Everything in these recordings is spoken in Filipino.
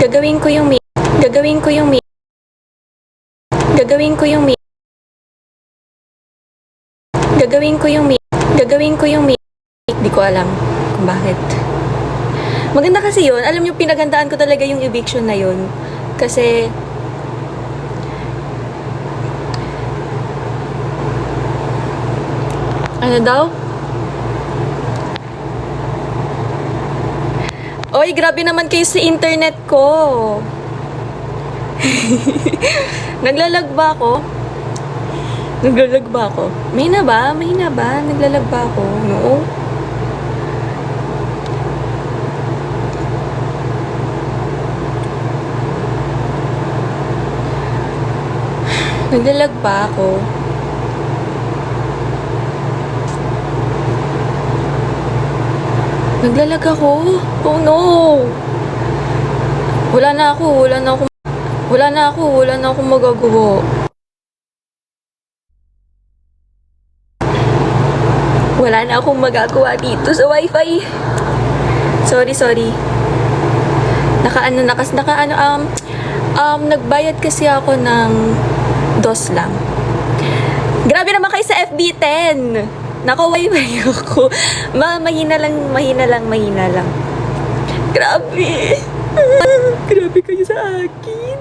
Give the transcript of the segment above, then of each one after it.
Gagawin ko yung Gagawin ko yung Gagawin ko yung Gagawin ko yung Gagawin ko yung Di ko alam kung bakit. Maganda kasi yun. Alam niyo, pinagandaan ko talaga yung eviction na yun. Kasi ano daw? Oy, grabe naman kayo sa internet ko. Naglalag ba ako? Naglalag ba ako? Mahina ba? Mahina ba? Naglalag ba ako? No? Naglalag ba ako? Naglalag ako? Oh no! Wala na akong magagawa. Wala na akong magagawa dito sa wifi. Sorry. Nagbayad kasi ako ng DOS lang. Grabe naman kayo sa FB10. Naka-wifi ako. Mahina lang. Grabe. Grabe kayo sa akin.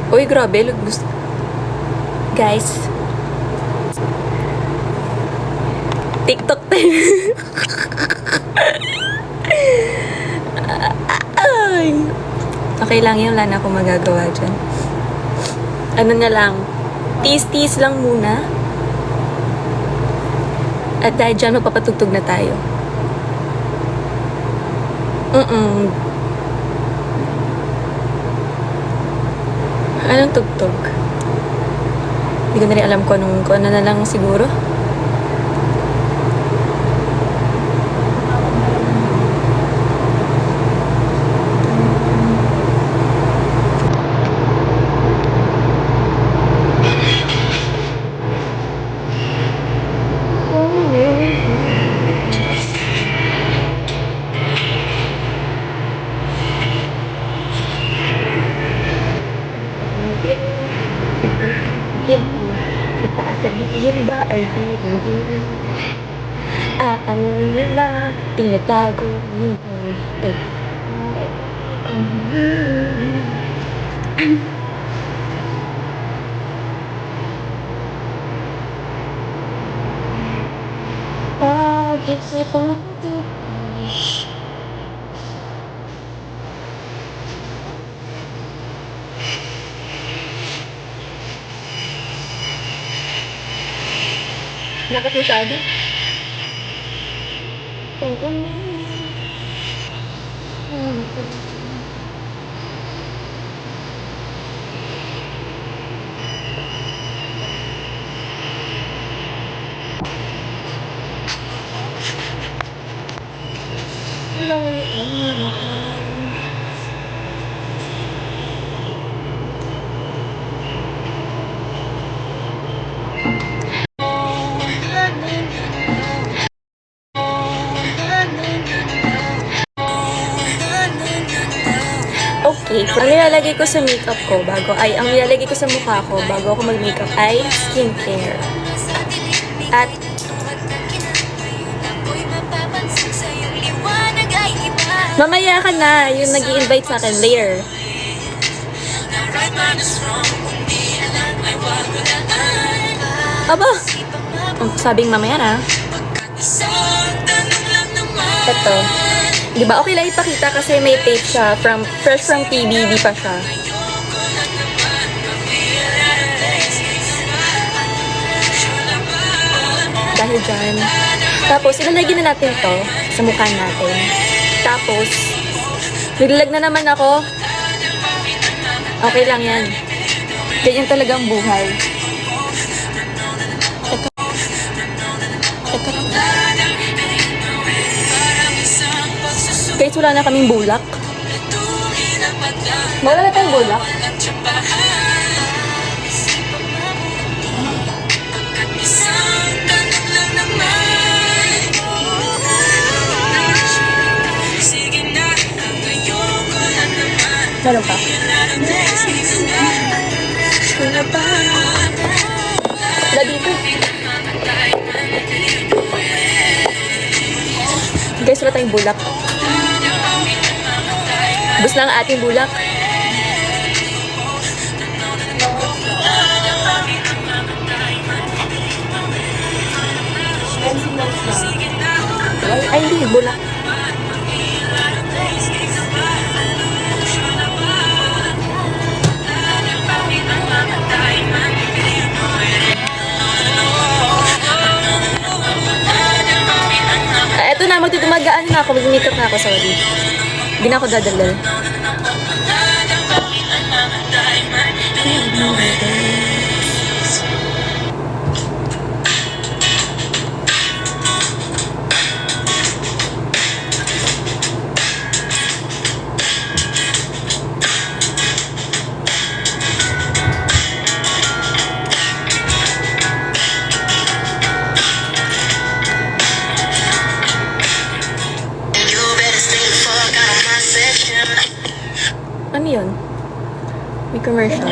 Uy, grabe. Guys. TikTok time. Ay. Okay lang yun. Wala na akong magagawa dyan. Ano na lang. Tease lang muna. At dahil dyan, magpapatugtog na tayo. Anong tugtog? Hindi ko na rin alam kung ano na lang siguro. Sabihin ba ay hindi aalala, tinatago mo. Pag-isip mo nakatusado? Okay, ang nilalagay ko sa makeup ko ang nilalagay ko sa mukha ko bago ako mag-makeup ay skincare. At mamaya ka na, yung nag-i-invite sa akin, later. Aba, sabing mamaya na. Ito. Diba? Okay lang ipakita kasi may tape siya. Fresh from PBB pa siya. Dahil dyan. Tapos, ilalagyan na natin to sa mukha natin. Tapos, naglalag na naman ako. Okay lang yan. Ganyan talagang buhay. Guys, wala na kaming bulak. Wala na tayong bulak. Meron pa. Wala dito. Guys, wala tayong bulak. Bus na ang ating bulak. Ay, hindi. Bulak. Eto na, magtutumagaan na ako. Mag-makeup na ako, sorry. Hindi na ako dadalal. Ano yun? May commercial.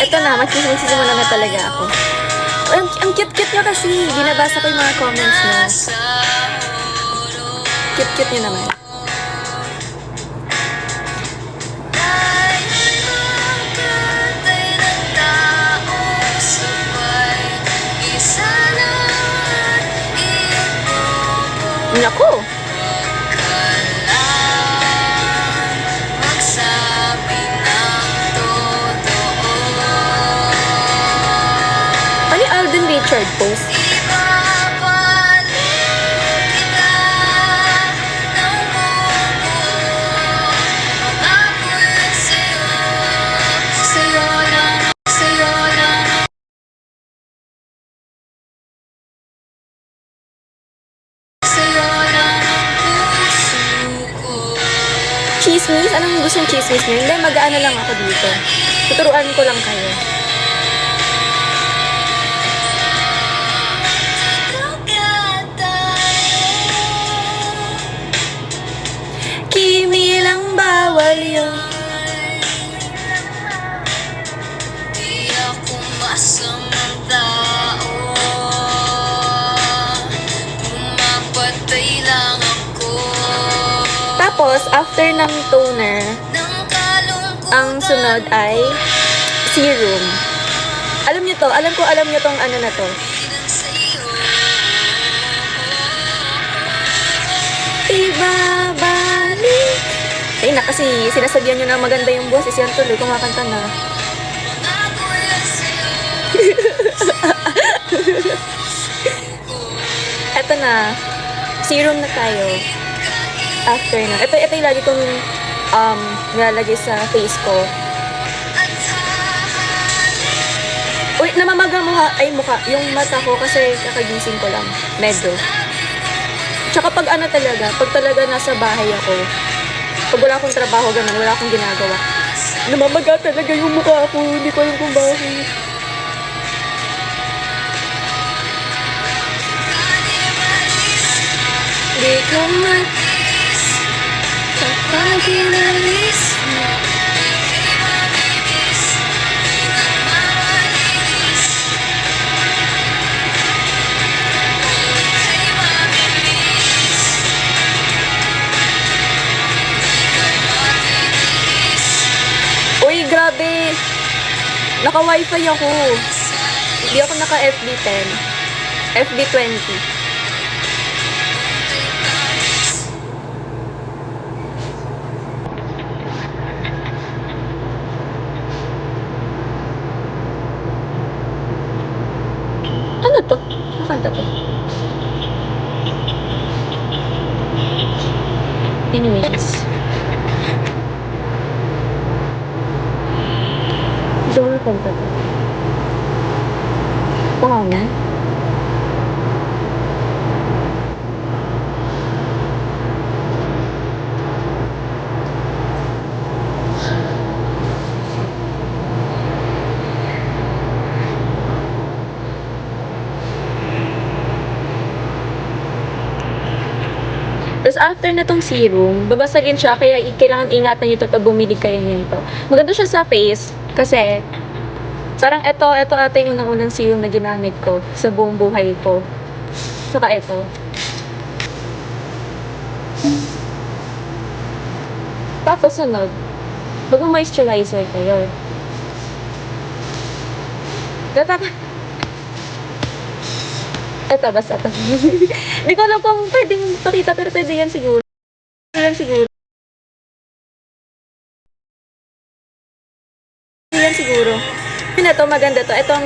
Ito na, magsisimula na talaga ako. Ang cute-cute nyo kasi. Binabasa ko yung mga comments nyo. Cute-cute nyo naman. Naku! Ano yung Alden Richard post? Chismis? Anong gusto yung chismis nyo? Hindi, mag-ano lang ako dito. Tuturuan ko lang kayo. Kimi lang bawal yun. Di ako masamang tao. Pumapatay lang ako. Tapos, after ng toner, ang sunod ay serum. Alam nyo to, alam nyo tong ano na to. Ibabalik. Ay na, kasi sinasabihan nyo na maganda yung boses. Yan tuloy, kumakanta na. Eto na. Serum na tayo. After na. Ito yung lagi kong nilalagay sa face ko. Uy, namamaga mukha. Yung mata ko kasi kakagising ko lang. Medyo. Tsaka pag ano talaga, pag talaga nasa bahay ako, pag wala akong trabaho, ganun, wala akong ginagawa, namamaga talaga yung mukha ko. Hindi ko alam kung bakit. Di ko matis kapag inalis mo. Uy, grabe. Naka-wifi ako. Hindi ako naka-FB10. FB20. Ano to? Nakanta to? Anyways. Ito nga kanta to. Pangalan? after na tong serum, babasagin siya, kaya kailangan ingatan nyo ito pag bumili kayo nito. Maganda siya sa face, kasi parang ito ata yung unang serum na ginamit ko sa buong buhay ko. Saka ito. Tapos sunod, mag-moisturizer kayo. Ito, basta ito. Hindi ko alam kung pwedeng pakita, pero pwede yan siguro. Yan siguro. Yan siguro. Yun na to, maganda to. Itong,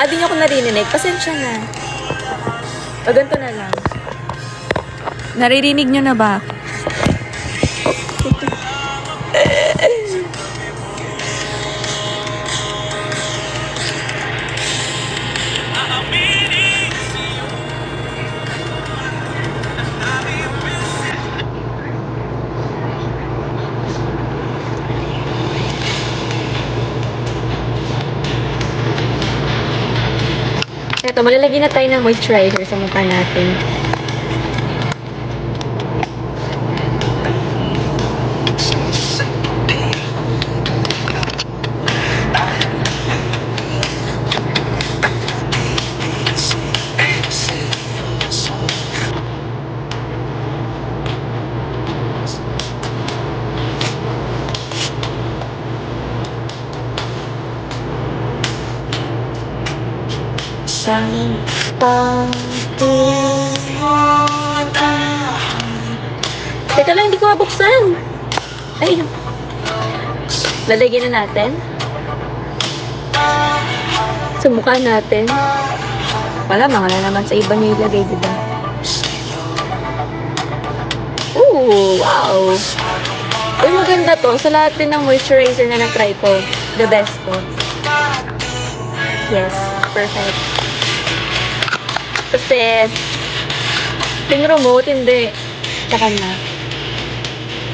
di nyo ko narinig. Pasensya na. O, ganito na lang. Naririnig nyo na ba? Ito, malalagyan na tayo ng moisturizer sa mukha natin. Teka lang, hindi ko mabuksan. Ay, lalagyan na natin. Sa mukha natin. Wala, mga na naman sa iba niyo ilagay, diba? Ooh, wow! Uy, maganda to. Sa lahat din ng moisturizer na na-try ko, the best to. Yes, perfect. Kasi, yung remote, hindi. Tsaka na.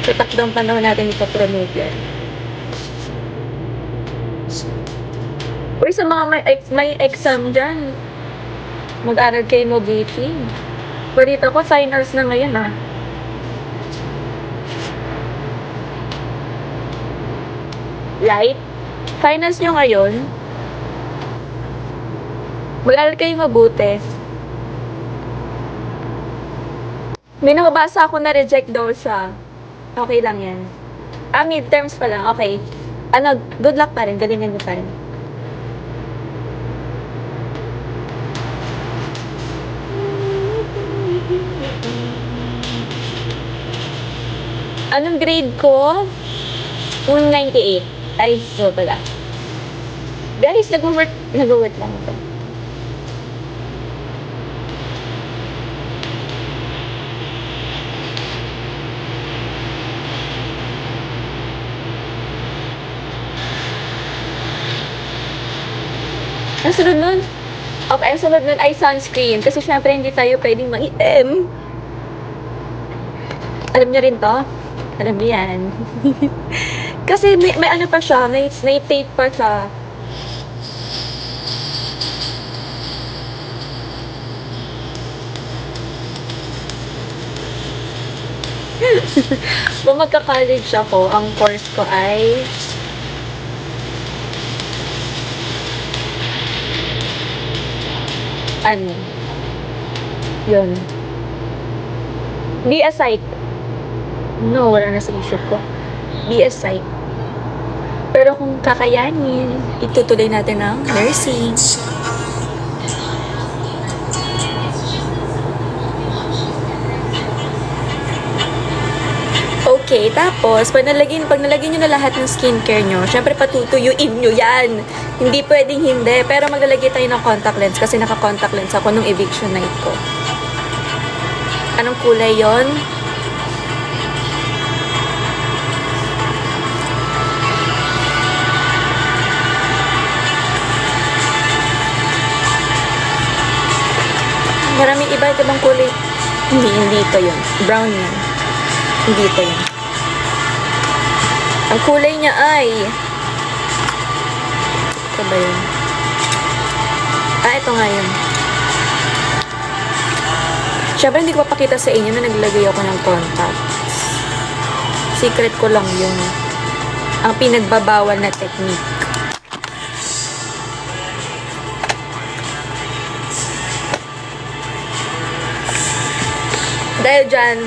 Sa takdang panahon natin ipapromote yan. Uy, sa mga may exam dyan, mag-aral kayo mobility. Balita ko, signers na ngayon, ah. Light? Finance nyo ngayon? Mag-aral kayo mabuti. May nakabasa ako na reject daw siya. Okay lang yan. Midterms pa lang. Okay. Good luck pa rin. Galingan nyo pa rin. Anong grade ko? 98. Ay, so pala. Guys, nag-work lang ito. Ang sunod nun, ang sunod nun ay sunscreen. Kasi syempre hindi tayo pwedeng maitim. Alam niyo rin to? Alam niyo yan. Kasi may ano pa siya, may tape pa siya. Kung magka-college ako, ang course ko ay yun. Be a psych. No, wala na sa isip ko. Be a psych. Pero kung kakayanin, itutuloy natin ang nursing. Okay, tapos, pag nalagyan nyo na lahat ng skincare nyo, syempre patutuyuin nyo yan. Hindi pwedeng hindi, pero maglalagay tayo ng contact lens kasi naka-contact lens ako nung eviction night ko. Anong kulay yon? Maraming iba't ibang kulay. Hindi ito yun. Brown yan. Hindi ito yun. Ang kulay niya ay ito ba yun? Ito nga yun. Syempre, hindi ko papakita sa inyo na naglagay ako ng contacts. Secret ko lang yun. Ang pinagbabawal na technique. Dahil dyan,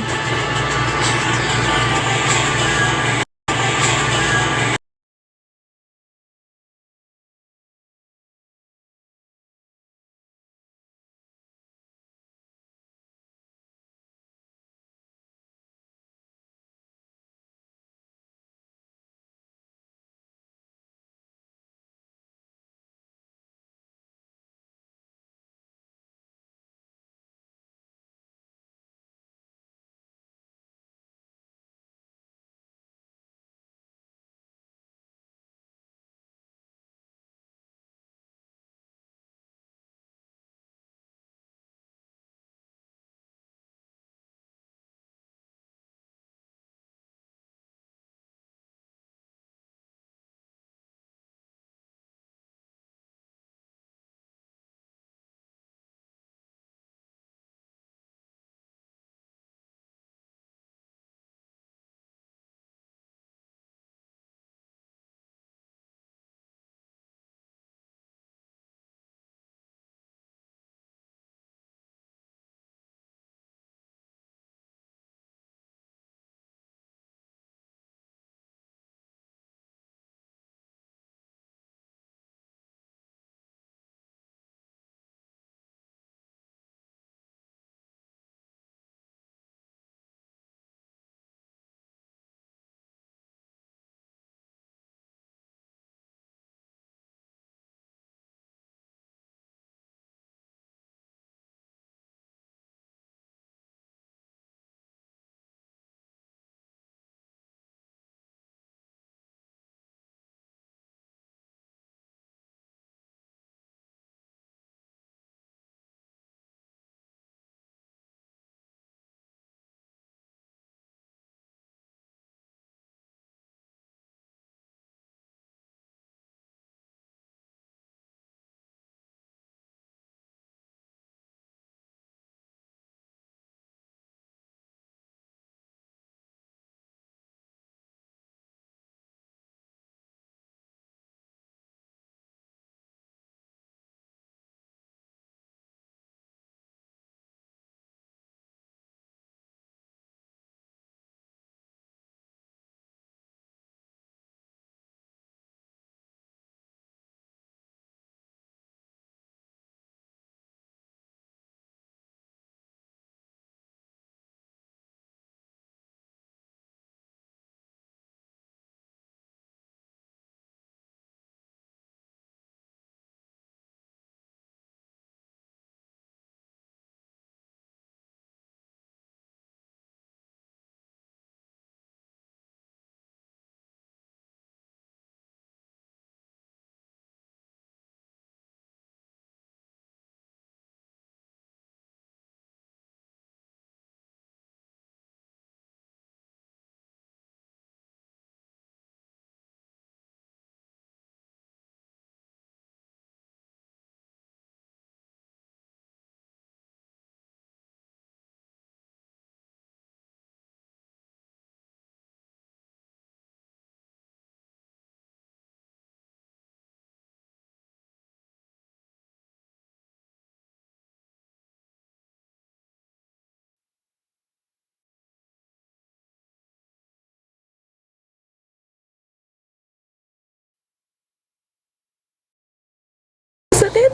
sakit.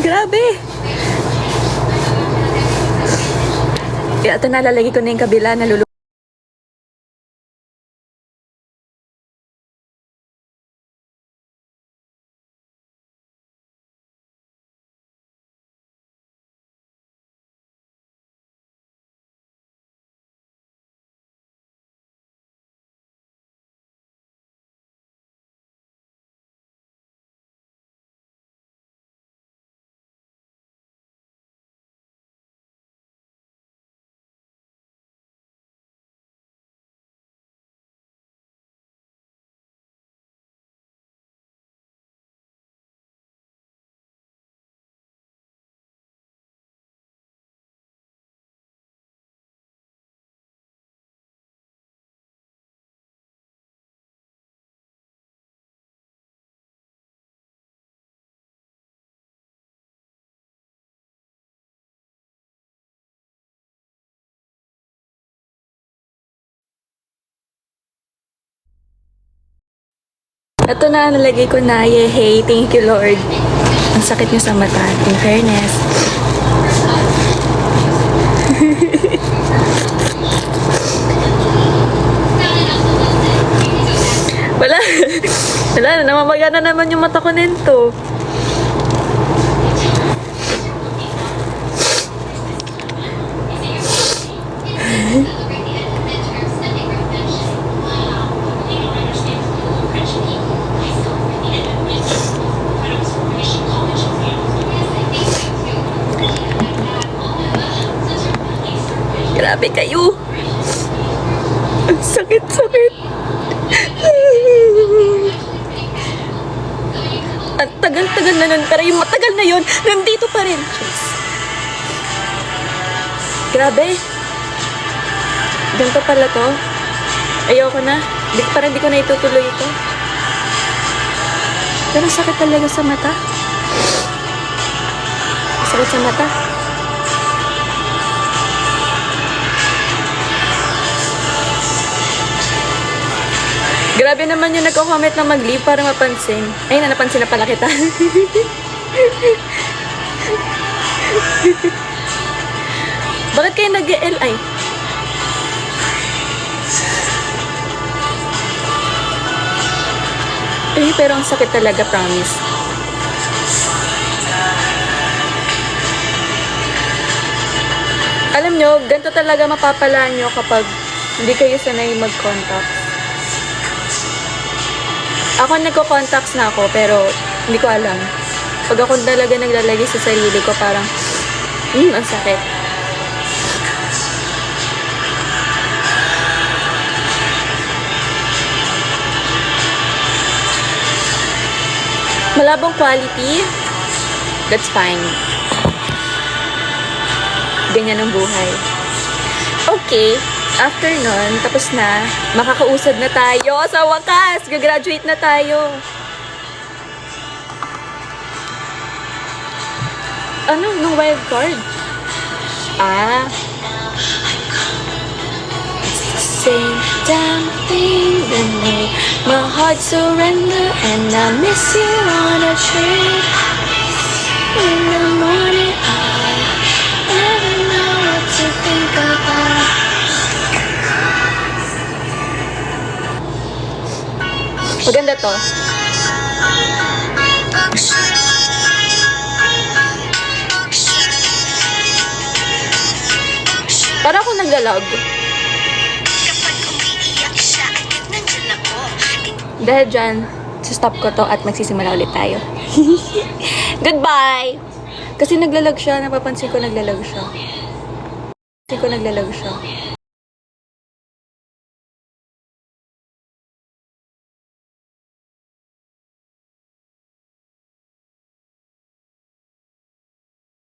Grabe. Kaya ito nalalagay ko na yung kabila na Ito na, nalagay ko na. Yehey, thank you Lord. Ang sakit niya sa mata, in fairness. Wala. Wala na, namamaga na naman yung mata ko nito. Grabe kayo. Ang sakit-sakit. Ang tagal-tagal na nun, pero yung matagal na yun, nandito pa rin. Jeez. Grabe. Ganito pala to. Ayoko na. Parang di ko na itutuloy ito. Pero sakit talaga sa mata. Sakit sa mata. Grabe naman yung nagko-comment na mag-leave para mapansin. Ayun na, napansin na pala kita. Bakit kayo nag-LI? Pero ang sakit talaga, promise. Alam nyo, ganito talaga mapapala nyo kapag hindi kayo sanay mag-contacts. Ako nagko-contacts na ako, pero hindi ko alam. Pag ako talaga naglalagay sa sarili ko, parang, ang sakit. Malabong quality, that's fine. Ganyan ang buhay. Okay, after nun, tapos na, makakausad na tayo sa wakas. Gagraduate na tayo. Ano? Nung wildcard? Same damn thing that made my heart surrender, and I miss you on a train. In the morning I never know what to think about. Maganda to. Para ako naglalag. Dahil dyan, stop ko to at magsisimula ulit tayo. Goodbye! Kasi naglalag siya, napapansin ko naglalag siya.